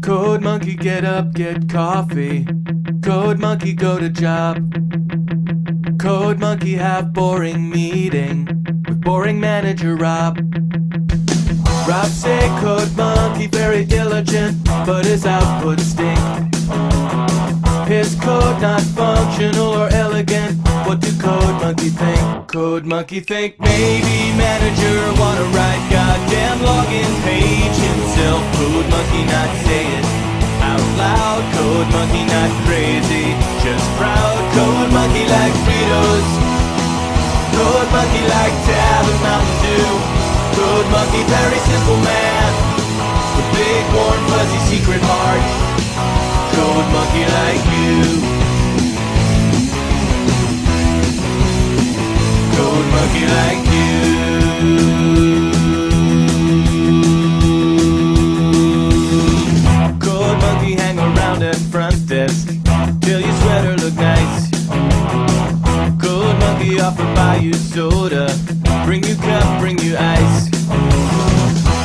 Code monkey, get up, get coffee. Code monkey, go to job. Code monkey, have boring meeting with boring manager Rob. Rob say code monkey very diligent, but his output stink. His code not functional or elegant. What do code monkey think? Code monkey think maybe manager wanna write goddamn login page himself. Code monkey not say it out loud. Code monkey not crazy, just proud. Code monkey like Fritos. Code monkey like Tab and Mountain Dew. Code monkey very simple man with big warm fuzzy secret heart. Code monkey like you. Code monkey like you. Code monkey hang around at front desk till your sweater look nice. Code monkey offer buy you soda, bring you cup, bring you ice.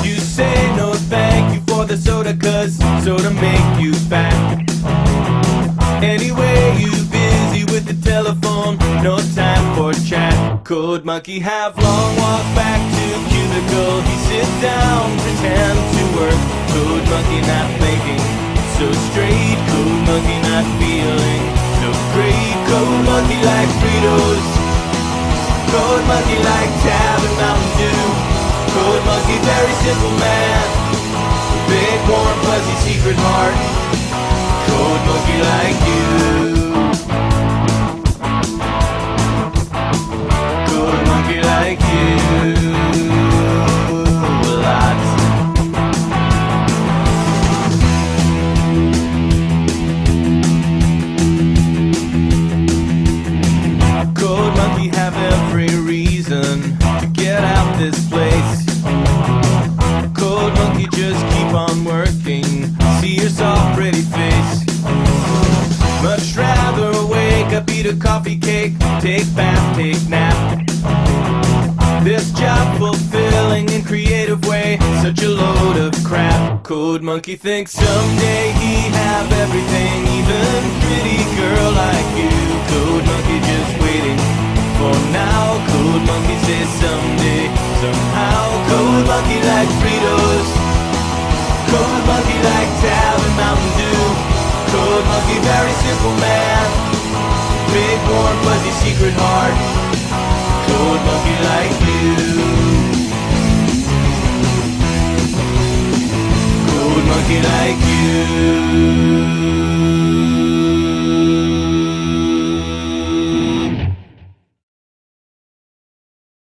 You say no thank you for the soda, cause soda make you fat. Anyway, you busy with the telephone, no time for chat. Code monkey have long walk back to cubicle. He sit down, pretend to work. Code monkey not thinking so straight. Code monkey not feeling so great. Code monkey like Fritos. Code monkey like Tab and Mountain Dew. Code monkey very simple man, big warm fuzzy secret heart. Code monkey like you. Code monkey like you. A lot. Code monkey have every reason to get out this place. Code monkey just keep on working, see your soft pretty face. Much rather wake up, eat a coffee cake, take bath, take nap. This job fulfilling in creative way, such a load of crap. Code monkey thinks someday he have everything, even pretty girl like you. Code monkey just waiting for now. Code monkey says someday, somehow. Code monkey like Fritos. Code monkey like Tab and Mountain Dew. Code monkey very simple man, big warm fuzzy secret heart. Code monkey like you. Code monkey like you.